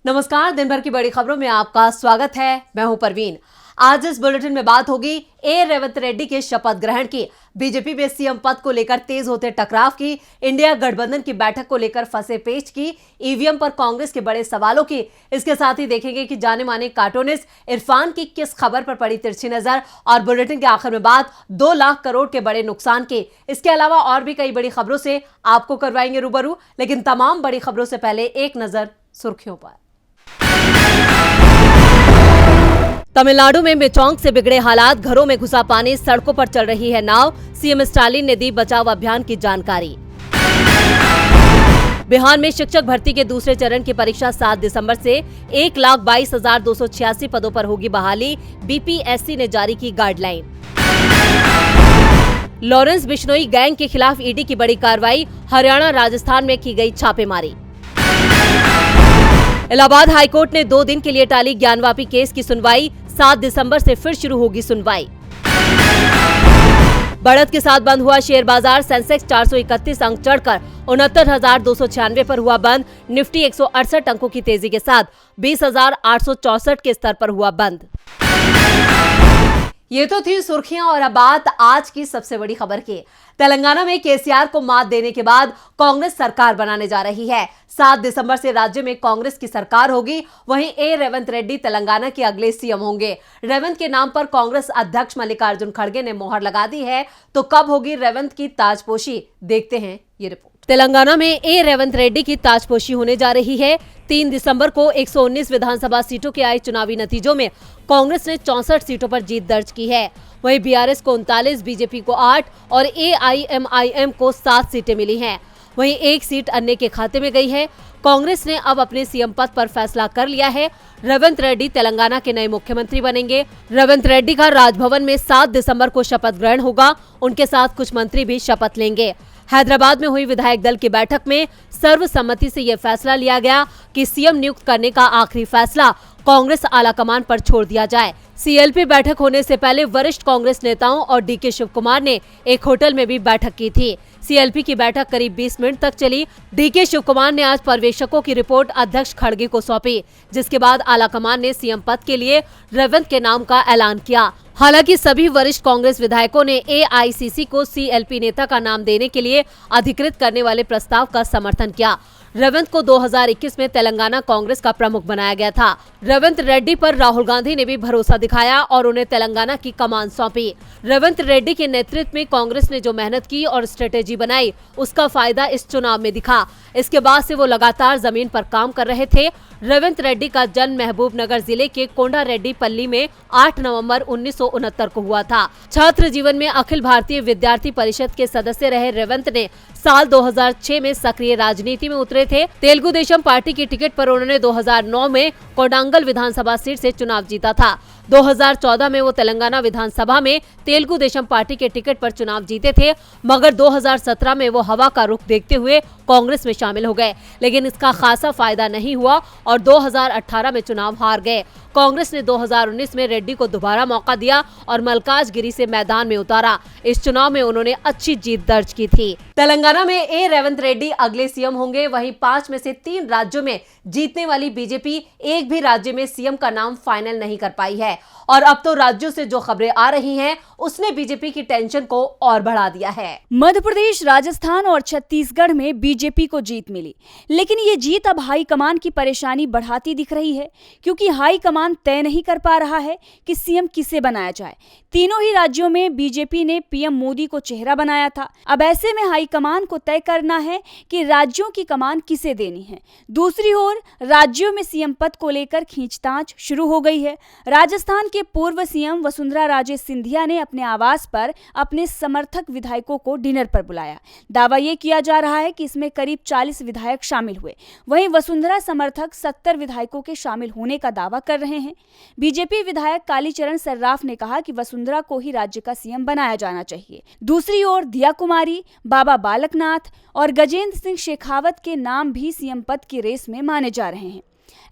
नमस्कार, दिन भर की बड़ी खबरों में आपका स्वागत है। मैं हूं परवीन। आज इस बुलेटिन में बात होगी रेवंत रेड्डी के शपथ ग्रहण की, बीजेपी में सीएम पद को लेकर तेज होते टकराव की, इंडिया गठबंधन की बैठक को लेकर फंसे पेच की, ईवीएम पर कांग्रेस के बड़े सवालों की। इसके साथ ही देखेंगे कि जाने माने कार्टूनिस्ट इरफान की किस खबर पर पड़ी तिरछी नजर, और बुलेटिन के आखिर में बात 2 लाख करोड़ के बड़े नुकसान की। इसके अलावा और भी कई बड़ी खबरों से आपको करवाएंगे रूबरू, लेकिन तमाम बड़ी खबरों से पहले एक नजर सुर्खियों पर। तमिलनाडु में मेचोंग से बिगड़े हालात, घरों में घुसा पानी, सड़कों पर चल रही है नाव, सीएम स्टालिन ने दी बचाव अभियान की जानकारी। बिहार में शिक्षक भर्ती के दूसरे चरण की परीक्षा 7 दिसंबर से 1,22,286 पदों पर होगी बहाली, बीपीएससी ने जारी की गाइडलाइन। लॉरेंस बिश्नोई गैंग के खिलाफ ईडी की बड़ी कार्रवाई, हरियाणा राजस्थान में की गई छापेमारी। इलाहाबाद हाईकोर्ट ने 2 दिन के लिए टाली ज्ञानवापी केस की सुनवाई, 7 दिसंबर से फिर शुरू होगी सुनवाई। बढ़त के साथ बंद हुआ शेयर बाजार, सेंसेक्स 431 अंक चढ़कर 69,296 पर हुआ बंद, निफ्टी 168 अंकों की तेजी के साथ 20,864 के स्तर पर हुआ बंद। ये तो थी सुर्खियां, और अब बात आज की सबसे बड़ी खबर की। तेलंगाना में केसीआर को मात देने के बाद कांग्रेस सरकार बनाने जा रही है। 7 दिसंबर से राज्य में कांग्रेस की सरकार होगी। वहीं रेवंत रेड्डी तेलंगाना के अगले सीएम होंगे। रेवंत के नाम पर कांग्रेस अध्यक्ष मल्लिकार्जुन खड़गे ने मोहर लगा दी है। तो कब होगी रेवंत की ताजपोशी, देखते हैं ये रिपोर्ट। तेलंगाना में रेवंत रेड्डी की ताजपोशी होने जा रही है। 3 दिसंबर को 119 विधानसभा सीटों के आए चुनावी नतीजों में कांग्रेस ने 64 सीटों पर जीत दर्ज की है। वहीं बीआरएस को 39, बीजेपी को 8 और एआईएमआईएम को 7 सीटें मिली हैं। वहीं 1 सीट अन्य के खाते में गई है। कांग्रेस ने अब अपने सीएम पद पर फैसला कर लिया है। रेवंत रेड्डी तेलंगाना के नए मुख्यमंत्री बनेंगे। रेवंत रेड्डी का राजभवन में 7 दिसंबर को शपथ ग्रहण होगा। उनके साथ कुछ मंत्री भी शपथ लेंगे। हैदराबाद में हुई विधायक दल की बैठक में सर्वसम्मति से यह फैसला लिया गया कि सीएम नियुक्त करने का आखिरी फैसला कांग्रेस आलाकमान पर छोड़ दिया जाए। सीएलपी बैठक होने से पहले वरिष्ठ कांग्रेस नेताओं और डीके शिव कुमार ने एक होटल में भी बैठक की थी। सीएलपी की बैठक करीब 20 मिनट तक चली। डीके शिव कुमार ने आज पर्यवेक्षकों की रिपोर्ट अध्यक्ष खड़गे को सौंपी, जिसके बाद आलाकमान ने सीएम पद के लिए रेवंत के नाम का ऐलान किया। हालांकि सभी वरिष्ठ कांग्रेस विधायकों ने एआईसीसी को सीएलपी नेता का नाम देने के लिए अधिकृत करने वाले प्रस्ताव का समर्थन किया। रेवंत को 2021 में तेलंगाना कांग्रेस का प्रमुख बनाया गया था। रेवंत रेड्डी पर राहुल गांधी ने भी भरोसा दिखाया और उन्हें तेलंगाना की कमान सौंपी। रेवंत रेड्डी के नेतृत्व में कांग्रेस ने जो मेहनत की और स्ट्रेटेजी बनाई, उसका फायदा इस चुनाव में दिखा। इसके बाद से वो लगातार जमीन पर काम कर रहे थे। रेवंत रेड्डी का जन्म महबूब नगर जिले के कोंडा रेड्डी पल्ली में 8 नवंबर 1969 को हुआ था। छात्र जीवन में अखिल भारतीय विद्यार्थी परिषद के सदस्य रहे रेवंत ने साल 2006 में सक्रिय राजनीति में उतरे थे। तेलुगु देशम पार्टी की टिकट पर उन्होंने 2009 में कोडांगल विधानसभा सीट से चुनाव जीता था। 2014 में वो तेलंगाना विधानसभा में तेलुगु देशम पार्टी के टिकट पर चुनाव जीते थे, मगर 2017 में वो हवा का रुख देखते हुए कांग्रेस में शामिल हो गए, लेकिन इसका खासा फायदा नहीं हुआ और 2018 में चुनाव हार गए। कांग्रेस ने 2019 में रेड्डी को दोबारा मौका दिया और मल्काजगिरी से मैदान में उतारा। इस चुनाव में उन्होंने अच्छी जीत दर्ज की थी। तेलंगाना में रेवंत रेड्डी अगले सीएम होंगे। वहीं 5 में से 3 राज्यों में जीतने वाली बीजेपी एक भी राज्य में सीएम का नाम फाइनल नहीं कर पाई है, और अब तो राज्यों से जो खबरें आ रही हैं, उसने बीजेपी की टेंशन को और बढ़ा दिया है। मध्य प्रदेश, राजस्थान और छत्तीसगढ़ में बीजेपी को जीत मिली, लेकिन ये जीत अब हाईकमान की परेशानी बढ़ाती दिख रही है, क्योंकि हाईकमान तय नहीं कर पा रहा है कि सीएम किसे बनाया जाए। तीनों ही राज्यों में बीजेपी ने पीएम मोदी को चेहरा बनाया था। अब ऐसे में हाईकमान को तय करना है कि राज्यों की कमान किसे देनी है। दूसरी ओर राज्यों में सीएम पद को लेकर खींचतान शुरू हो गई है। राजस्थान के पूर्व सीएम वसुंधरा राजे सिंधिया ने अपने आवास पर अपने समर्थक विधायकों को डिनर पर बुलाया। दावा ये किया जा रहा है कि इसमें करीब 40 विधायक शामिल हुए। वहीं वसुंधरा समर्थक 70 विधायकों के शामिल होने का दावा कर रहे हैं। बीजेपी विधायक कालीचरण सर्राफ ने कहा कि वसुंधरा को ही राज्य का सीएम बनाया जाना चाहिए। दूसरी ओर दिया कुमारी, बाबा बालकनाथ और गजेंद्र सिंह शेखावत के नाम भी सीएम पद की रेस में माने जा रहे हैं।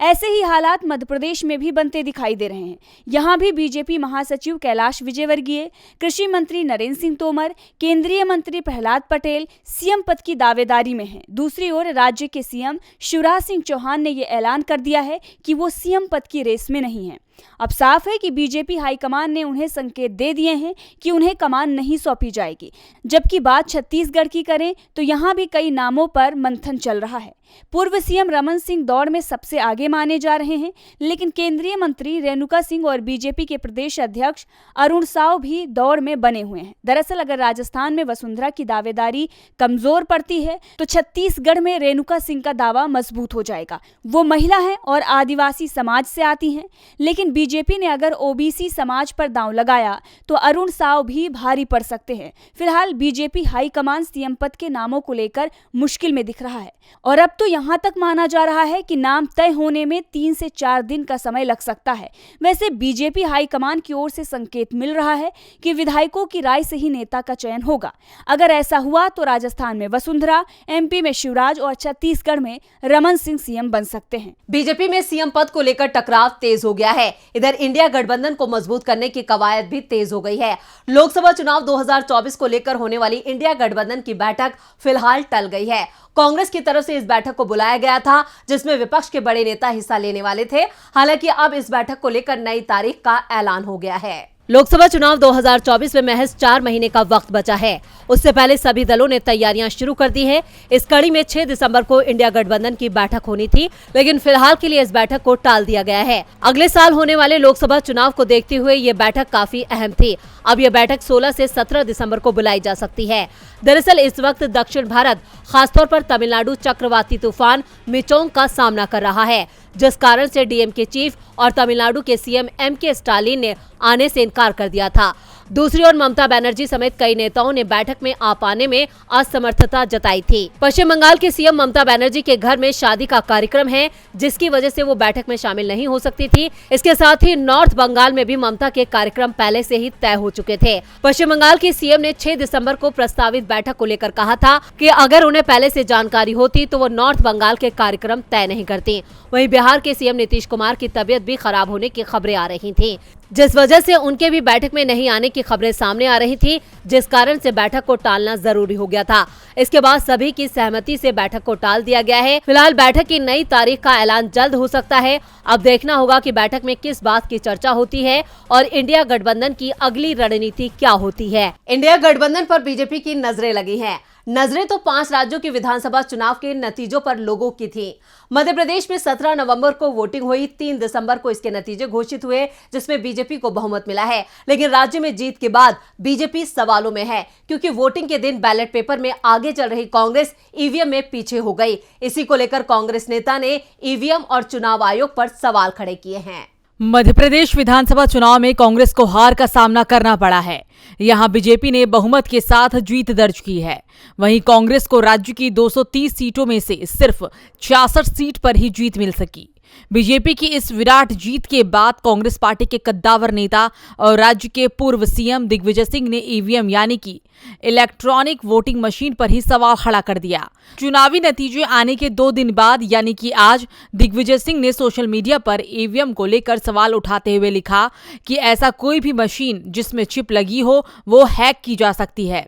ऐसे ही हालात मध्य प्रदेश में भी बनते दिखाई दे रहे हैं। यहाँ भी बीजेपी महासचिव कैलाश विजयवर्गीय, कृषि मंत्री नरेंद्र सिंह तोमर, केंद्रीय मंत्री प्रहलाद पटेल सीएम पद की दावेदारी में हैं। दूसरी ओर राज्य के सीएम शिवराज सिंह चौहान ने ये ऐलान कर दिया है कि वो सीएम पद की रेस में नहीं है। अब साफ है कि बीजेपी हाईकमान ने उन्हें संकेत दे दिए हैं कि उन्हें कमान नहीं सौंपी जाएगी। जबकि बात छत्तीसगढ़ की करें तो यहाँ भी कई नामों पर मंथन चल रहा है। पूर्व सीएम रमन सिंह दौड़ में सबसे आगे माने जा रहे हैं, लेकिन केंद्रीय मंत्री रेणुका सिंह और बीजेपी के प्रदेश अध्यक्ष अरुण साव भी दौड़ में बने हुए हैं। दरअसल अगर राजस्थान में वसुंधरा की दावेदारी कमजोर पड़ती है तो छत्तीसगढ़ में रेणुका सिंह का दावा मजबूत हो जाएगा। वो महिला हैं और आदिवासी समाज से आती हैं, लेकिन बीजेपी ने अगर ओबीसी समाज पर दांव लगाया तो अरुण साव भी भारी पड़ सकते हैं। फिलहाल बीजेपी हाईकमान सीएम पद के नामों को लेकर मुश्किल में दिख रहा है और अब तो यहां तक माना जा रहा है कि नाम तय होने में 3 से 4 दिन का समय लग सकता है। वैसे बीजेपी हाईकमान की ओर से संकेत मिल रहा है कि विधायकों की राय से ही नेता का चयन होगा। अगर ऐसा हुआ तो राजस्थान में वसुंधरा, एमपी में शिवराज और छत्तीसगढ़ में रमन सिंह सीएम बन सकते हैं। बीजेपी में सीएम पद को लेकर टकराव तेज हो गया है। इधर इंडिया गठबंधन को मजबूत करने की कवायद भी तेज हो गई है। लोकसभा चुनाव 2024 को लेकर होने वाली इंडिया गठबंधन की बैठक फिलहाल टल गई है। कांग्रेस की तरफ से इस बैठक को बुलाया गया था, जिसमें विपक्ष के बड़े नेता हिस्सा लेने वाले थे। हालांकि अब इस बैठक को लेकर नई तारीख का ऐलान हो गया है। लोकसभा चुनाव 2024 में महज 4 महीने का वक्त बचा है। उससे पहले सभी दलों ने तैयारियां शुरू कर दी हैं। इस कड़ी में 6 दिसंबर को इंडिया गठबंधन की बैठक होनी थी, लेकिन फिलहाल के लिए इस बैठक को टाल दिया गया है। अगले साल होने वाले लोकसभा चुनाव को देखते हुए ये बैठक काफी अहम थी। अब यह बैठक 16 से 17 दिसंबर को बुलाई जा सकती है। दरअसल इस वक्त दक्षिण भारत, खासतौर पर तमिलनाडु चक्रवाती तूफान मिचोंग का सामना कर रहा है, जिस कारण से डीएमके चीफ और तमिलनाडु के सीएम एमके स्टालिन ने आने से इनकार कर दिया था। दूसरी ओर ममता बनर्जी समेत कई नेताओं ने बैठक में आ पाने में असमर्थता जताई थी। पश्चिम बंगाल के सीएम ममता बनर्जी के घर में शादी का कार्यक्रम है, जिसकी वजह से वो बैठक में शामिल नहीं हो सकती थी। इसके साथ ही नॉर्थ बंगाल में भी ममता के कार्यक्रम पहले से ही तय हो चुके थे। पश्चिम बंगाल की सीएम ने 6 दिसंबर को प्रस्तावित बैठक को लेकर कहा था कि अगर उन्हें पहले से जानकारी होती तो वो नॉर्थ बंगाल के कार्यक्रम तय नहीं करती। वहीं बिहार के सीएम नीतीश कुमार की तबीयत भी खराब होने की खबरें आ रही थी, जिस वजह से उनके भी बैठक में नहीं आने की खबरें सामने आ रही थी, जिस कारण से बैठक को टालना जरूरी हो गया था। इसके बाद सभी की सहमति से बैठक को टाल दिया गया है। फिलहाल बैठक की नई तारीख का ऐलान जल्द हो सकता है। अब देखना होगा कि बैठक में किस बात की चर्चा होती है और इंडिया गठबंधन की अगली रणनीति क्या होती है। इंडिया गठबंधन पर बीजेपी की नजरें लगी हैं। नजरें तो 5 राज्यों के विधानसभा चुनाव के नतीजों पर लोगों की थी। मध्य प्रदेश में 17 नवंबर को वोटिंग हुई, 3 दिसंबर को इसके नतीजे घोषित हुए, जिसमें बीजेपी को बहुमत मिला है। लेकिन राज्य में जीत के बाद बीजेपी सवालों में है, क्योंकि वोटिंग के दिन बैलेट पेपर में आगे चल रही कांग्रेस ईवीएम में पीछे हो गई। इसी को लेकर कांग्रेस नेता ने ईवीएम और चुनाव आयोग पर सवाल खड़े किए हैं। मध्य प्रदेश विधानसभा चुनाव में कांग्रेस को हार का सामना करना पड़ा है। यहां बीजेपी ने बहुमत के साथ जीत दर्ज की है। वहीं कांग्रेस को राज्य की 230 सीटों में से सिर्फ 66 सीट पर ही जीत मिल सकी। बीजेपी की इस विराट जीत के बाद कांग्रेस पार्टी के कद्दावर नेता और राज्य के पूर्व सीएम दिग्विजय सिंह ने ईवीएम यानी कि इलेक्ट्रॉनिक वोटिंग मशीन पर ही सवाल खड़ा कर दिया। चुनावी नतीजे आने के 2 दिन बाद यानी कि आज दिग्विजय सिंह ने सोशल मीडिया पर ईवीएम को लेकर सवाल उठाते हुए लिखा कि ऐसा कोई भी मशीन जिसमें चिप लगी हो वो हैक की जा सकती है।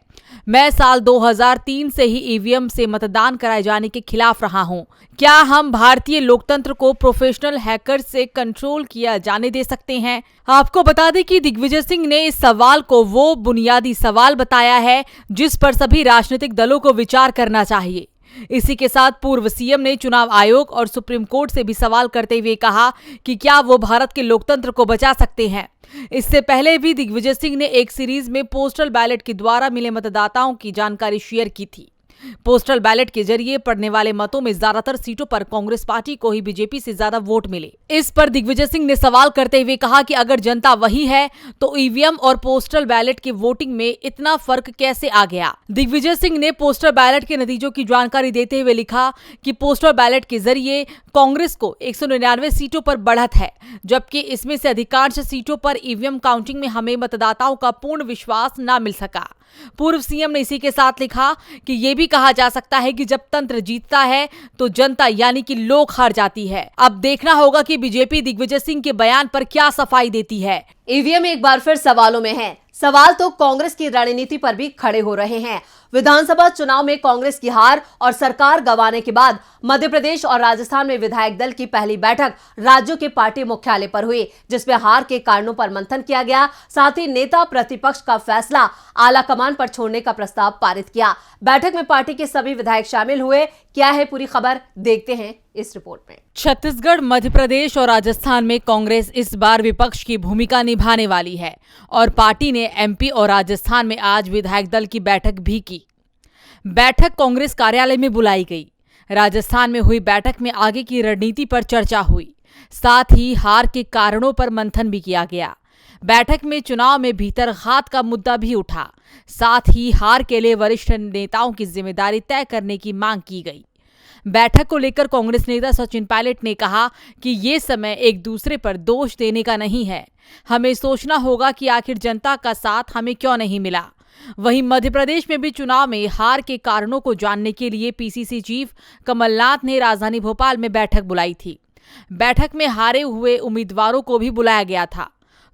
मैं साल 2003 से ही ईवीएम से मतदान कराए जाने के खिलाफ रहा हूं। क्या हम भारतीय लोकतंत्र को प्रोफेशनल हैकर से कंट्रोल किया जाने दे सकते हैं? आपको बता दें कि दिग्विजय सिंह ने इस सवाल को वो बुनियादी सवाल बताया है जिस पर सभी राजनीतिक दलों को विचार करना चाहिए। इसी के साथ पूर्व सीएम ने चुनाव आयोग और सुप्रीम कोर्ट से भी सवाल करते हुए कहा कि क्या वो भारत के लोकतंत्र को बचा सकते हैं। इससे पहले भी दिग्विजय सिंह ने एक सीरीज में पोस्टल बैलेट के द्वारा मिले मतदाताओं की जानकारी शेयर की थी। पोस्टल बैलेट के जरिए पड़ने वाले मतों में ज्यादातर सीटों पर कांग्रेस पार्टी को ही बीजेपी से ज्यादा वोट मिले। इस पर दिग्विजय सिंह ने सवाल करते हुए कहा कि अगर जनता वही है तो ईवीएम और पोस्टल बैलेट की वोटिंग में इतना फर्क कैसे आ गया। दिग्विजय सिंह ने पोस्टल बैलेट के नतीजों की जानकारी देते हुए लिखा कि पोस्टल बैलेट के जरिए कांग्रेस को 199 सीटों पर बढ़त है, जबकि इसमें से अधिकांश सीटों पर ईवीएम काउंटिंग में हमें मतदाताओं का पूर्ण विश्वास न मिल सका। पूर्व सीएम ने इसी के साथ लिखा कि ये भी कहा जा सकता है कि जब तंत्र जीतता है तो जनता यानी कि लोग हार जाती है। अब देखना होगा कि बीजेपी दिग्विजय सिंह के बयान पर क्या सफाई देती है। ईवीएम एक बार फिर सवालों में है। सवाल तो कांग्रेस की रणनीति पर भी खड़े हो रहे हैं। विधानसभा चुनाव में कांग्रेस की हार और सरकार गंवाने के बाद मध्य प्रदेश और राजस्थान में विधायक दल की पहली बैठक राज्यों के पार्टी मुख्यालय पर हुई, जिसमें हार के कारणों पर मंथन किया गया। साथ ही नेता प्रतिपक्ष का फैसला आला कमान पर छोड़ने का प्रस्ताव पारित किया। बैठक में पार्टी के सभी विधायक शामिल हुए। क्या है पूरी खबर, देखते हैं इस रिपोर्ट में। छत्तीसगढ़, मध्य प्रदेश और राजस्थान में कांग्रेस इस बार विपक्ष की भूमिका निभाने वाली है और पार्टी ने एमपी और राजस्थान में आज विधायक दल की बैठक भी की। बैठक कांग्रेस कार्यालय में बुलाई गई। राजस्थान में हुई बैठक में आगे की रणनीति पर चर्चा हुई, साथ ही हार के कारणों पर मंथन भी किया गया। बैठक में चुनाव में भीतरघात का मुद्दा भी उठा, साथ ही हार के लिए वरिष्ठ नेताओं की जिम्मेदारी तय करने की मांग की गई। बैठक को लेकर कांग्रेस नेता सचिन पायलट ने कहा कि ये समय एक दूसरे पर दोष देने का नहीं है, हमें सोचना होगा कि आखिर जनता का साथ हमें क्यों नहीं मिला। वहीं मध्य प्रदेश में भी चुनाव में हार के कारणों को जानने के लिए पीसीसी चीफ कमलनाथ ने राजधानी भोपाल में बैठक बुलाई थी। बैठक में हारे हुए उम्मीदवारों को भी बुलाया गया था।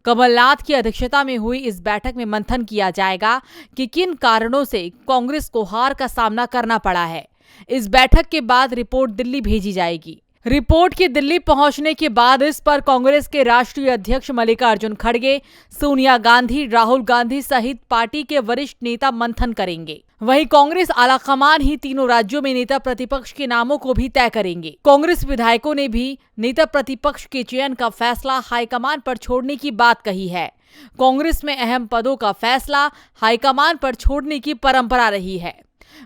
कमलनाथ की अध्यक्षता में हुई इस बैठक में मंथन किया जाएगा कि किन कारणों से कांग्रेस को हार का सामना करना पड़ा है। इस बैठक के बाद रिपोर्ट दिल्ली भेजी जाएगी। रिपोर्ट के दिल्ली पहुंचने के बाद इस पर कांग्रेस के राष्ट्रीय अध्यक्ष मल्लिकार्जुन खड़गे, सोनिया गांधी, राहुल गांधी सहित पार्टी के वरिष्ठ नेता मंथन करेंगे। वहीं कांग्रेस आलाकमान ही तीनों राज्यों में नेता प्रतिपक्ष के नामों को भी तय करेंगे। कांग्रेस विधायकों ने भी नेता प्रतिपक्ष के चयन का फैसला हाईकमान पर छोड़ने की बात कही है। कांग्रेस में अहम पदों का फैसला हाईकमान पर छोड़ने की परंपरा रही है।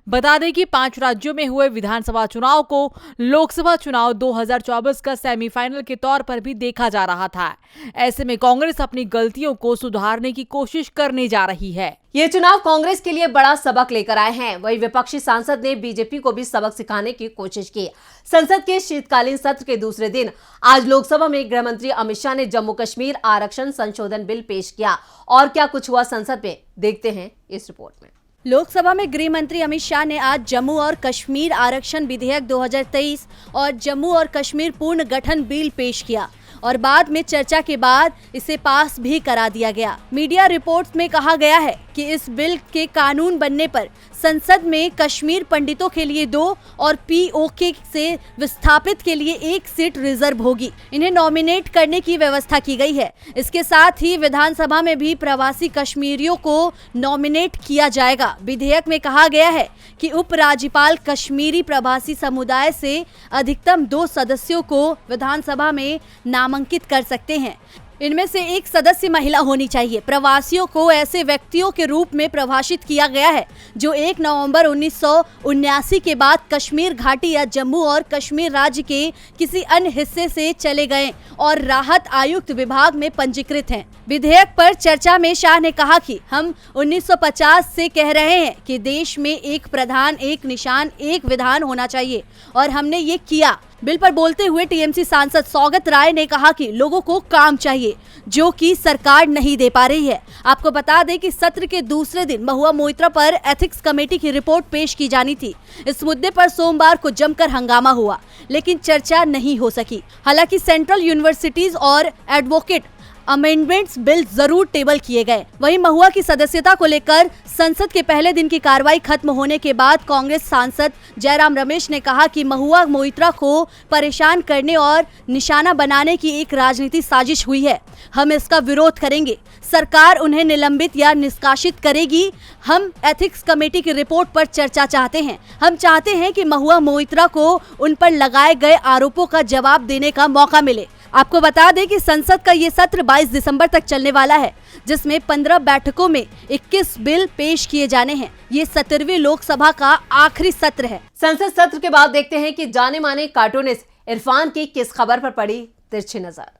बता दें कि 5 राज्यों में हुए विधानसभा चुनाव को लोकसभा चुनाव 2024 का सेमीफाइनल के तौर पर भी देखा जा रहा था। ऐसे में कांग्रेस अपनी गलतियों को सुधारने की कोशिश करने जा रही है। ये चुनाव कांग्रेस के लिए बड़ा सबक लेकर आए हैं। वहीं विपक्षी सांसद ने बीजेपी को भी सबक सिखाने की कोशिश की। संसद के शीतकालीन सत्र के दूसरे दिन आज लोकसभा में गृह मंत्री अमित शाह ने जम्मू कश्मीर आरक्षण संशोधन बिल पेश किया। और क्या कुछ हुआ संसद में, देखते हैं इस रिपोर्ट में। लोकसभा में गृह मंत्री अमित शाह ने आज जम्मू और कश्मीर आरक्षण विधेयक 2023 और जम्मू और कश्मीर पूर्ण गठन बिल पेश किया और बाद में चर्चा के बाद इसे पास भी करा दिया गया। मीडिया रिपोर्ट्स में कहा गया है कि इस बिल के कानून बनने पर संसद में कश्मीर पंडितों के लिए 2 और पीओके से विस्थापित के लिए 1 सीट रिजर्व होगी। इन्हें नॉमिनेट करने की व्यवस्था की गई है। इसके साथ ही विधानसभा में भी प्रवासी कश्मीरियों को नॉमिनेट किया जाएगा। विधेयक में कहा गया है कि उपराज्यपाल कश्मीरी प्रवासी समुदाय से अधिकतम 2 सदस्यों को विधानसभा में नामांकित कर सकते हैं। इनमें से 1 सदस्य महिला होनी चाहिए। प्रवासियों को ऐसे व्यक्तियों के रूप में परिभाषित किया गया है जो 1 नवंबर 1979 के बाद कश्मीर घाटी या जम्मू और कश्मीर राज्य के किसी अन्य हिस्से से चले गए और राहत आयुक्त विभाग में पंजीकृत हैं। विधेयक पर चर्चा में शाह ने कहा कि हम 1950 से कह रहे हैं कि देश में एक प्रधान, एक निशान, एक विधान होना चाहिए और हमने ये किया। बिल पर बोलते हुए टीएमसी सांसद सौगत राय ने कहा कि लोगों को काम चाहिए जो कि सरकार नहीं दे पा रही है। आपको बता दें कि सत्र के दूसरे दिन महुआ मोइत्रा पर एथिक्स कमेटी की रिपोर्ट पेश की जानी थी। इस मुद्दे पर सोमवार को जमकर हंगामा हुआ, लेकिन चर्चा नहीं हो सकी। हालांकि सेंट्रल यूनिवर्सिटीज और एडवोकेट अमेंडमेंट्स बिल जरूर टेबल किए गए। वहीं महुआ की सदस्यता को लेकर संसद के पहले दिन की कार्रवाई खत्म होने के बाद कांग्रेस सांसद जयराम रमेश ने कहा कि महुआ मोइत्रा को परेशान करने और निशाना बनाने की एक राजनीतिक साजिश हुई है। हम इसका विरोध करेंगे। सरकार उन्हें निलंबित या निष्कासित करेगी। हम एथिक्स कमेटी की रिपोर्ट पर चर्चा चाहते हैं। हम चाहते हैं कि महुआ मोइत्रा को उन पर लगाए गए आरोपों का जवाब देने का मौका मिले। आपको बता दें कि संसद का ये सत्र 22 दिसंबर तक चलने वाला है, जिसमें 15 बैठकों में 21 बिल पेश किए जाने हैं। ये 17वीं लोकसभा का आखिरी सत्र है। संसद सत्र के बाद देखते हैं कि जाने माने कार्टूनिस्ट इरफान की किस खबर पर पड़ी तिरछी नजर।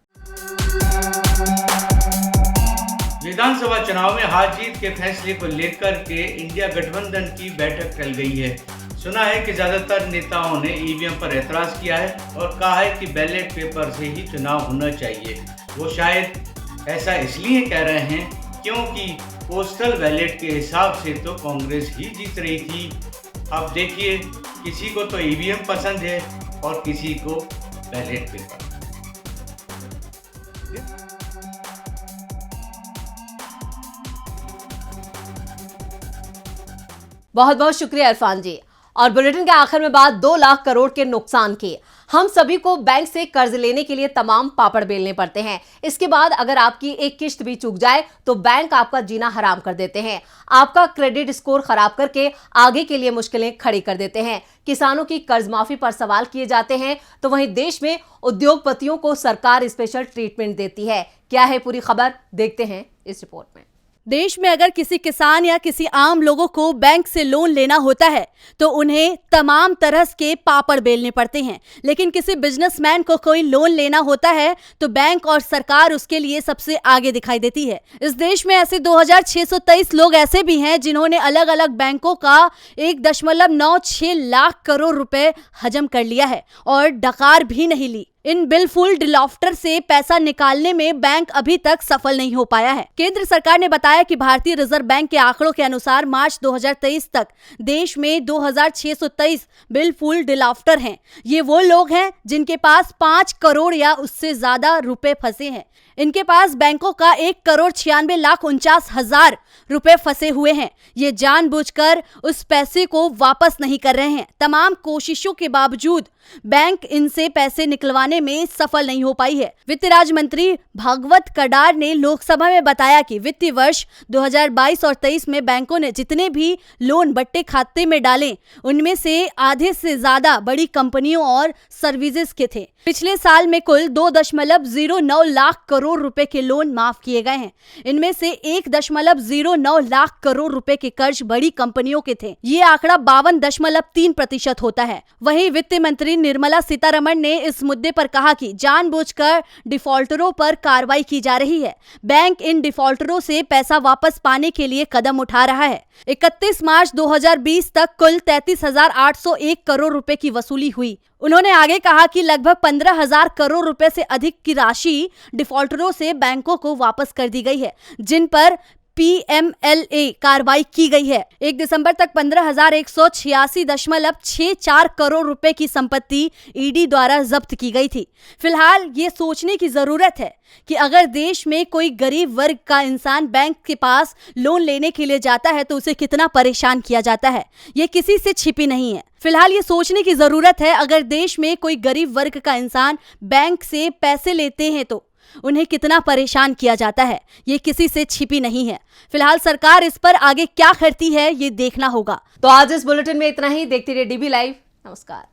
विधानसभा चुनाव में हार जीत के फैसले को लेकर के इंडिया गठबंधन की बैठक चल गई है। सुना है कि ज्यादातर नेताओं ने ईवीएम पर एतराज किया है और कहा है कि बैलेट पेपर से ही चुनाव होना चाहिए। वो शायद ऐसा इसलिए कह रहे हैं क्योंकि पोस्टल बैलेट के हिसाब से तो कांग्रेस ही जीत रही थी। अब देखिए, किसी को तो ईवीएम पसंद है और किसी को बैलेट पेपर। बहुत बहुत शुक्रिया इरफान जी। और बुलेटिन के आखिर में बात 2 लाख करोड़ के नुकसान की। हम सभी को बैंक से कर्ज लेने के लिए तमाम पापड़ बेलने पड़ते हैं। इसके बाद अगर आपकी एक किश्त भी चूक जाए तो बैंक आपका जीना हराम कर देते हैं, आपका क्रेडिट स्कोर खराब करके आगे के लिए मुश्किलें खड़ी कर देते हैं। किसानों की कर्ज माफी पर सवाल किए जाते हैं तो वहीं देश में उद्योगपतियों को सरकार स्पेशल ट्रीटमेंट देती है। क्या है पूरी खबर, देखते हैं इस रिपोर्ट में। देश में अगर किसी किसान या किसी आम लोगों को बैंक से लोन लेना होता है तो उन्हें तमाम तरह के पापड़ बेलने पड़ते हैं, लेकिन किसी बिजनेसमैन को कोई लोन लेना होता है तो बैंक और सरकार उसके लिए सबसे आगे दिखाई देती है। इस देश में ऐसे 2623 लोग ऐसे भी हैं जिन्होंने अलग अलग बैंकों का 1.96 लाख करोड़ रुपए हजम कर लिया है और डकार भी नहीं ली। इन बिलफुल डिफॉल्टर से पैसा निकालने में बैंक अभी तक सफल नहीं हो पाया है। केंद्र सरकार ने बताया कि भारतीय रिजर्व बैंक के आंकड़ों के अनुसार मार्च 2023 तक देश में 2623 बिलफुल डिफॉल्टर हैं। ये वो लोग हैं जिनके पास 5 करोड़ या उससे ज्यादा रुपए फंसे हैं। इनके पास बैंकों का 1,96,49,000 रुपए फंसे हुए हैं। ये जानबूझकर उस पैसे को वापस नहीं कर रहे हैं। तमाम कोशिशों के बावजूद बैंक इनसे पैसे निकलवाने में सफल नहीं हो पाई है। वित्त राज्य मंत्री भागवत कडार ने लोकसभा में बताया कि वित्तीय वर्ष 2022 और 23 में बैंकों ने जितने भी लोन बट्टे खाते में डाले उनमें से आधे से ज्यादा बड़ी कंपनियों और सर्विसेज के थे। पिछले साल में कुल 2.09 लाख करोड़ रुपए के लोन माफ किए गए हैं। इनमें से 1.09 लाख करोड़ रुपए के कर्ज बड़ी कंपनियों के थे। ये आंकड़ा 52.3% होता है। वहीं वित्त मंत्री निर्मला सीतारमण ने इस मुद्दे पर कहा कि जानबूझकर डिफॉल्टरों पर कार्रवाई की जा रही है। बैंक इन डिफॉल्टरों से पैसा वापस पाने के लिए कदम उठा रहा है। 31 मार्च 2020 तक कुल 33,801 करोड़ रुपए की वसूली हुई। उन्होंने आगे कहा कि लगभग 15,000 करोड़ रुपए से अधिक की राशि डिफॉल्टरों से बैंकों को वापस कर दी गई है, जिन पर PMLA कार्रवाई की गई है। 1 दिसंबर तक 15,186.64 करोड़ रुपए की संपत्ति ईडी द्वारा जब्त की गई थी। फिलहाल ये सोचने की जरूरत है कि अगर देश में कोई गरीब वर्ग का इंसान बैंक के पास लोन लेने के लिए जाता है तो उसे कितना परेशान किया जाता है, ये किसी से छिपी नहीं है। फिलहाल ये सोचने की जरूरत है, अगर देश में कोई गरीब वर्ग का इंसान बैंक से पैसे लेते हैं तो उन्हें कितना परेशान किया जाता है, ये किसी से छिपी नहीं है। फिलहाल सरकार इस पर आगे क्या करती है ये देखना होगा। तो आज इस बुलेटिन में इतना ही। देखते रहिए DB लाइव। नमस्कार।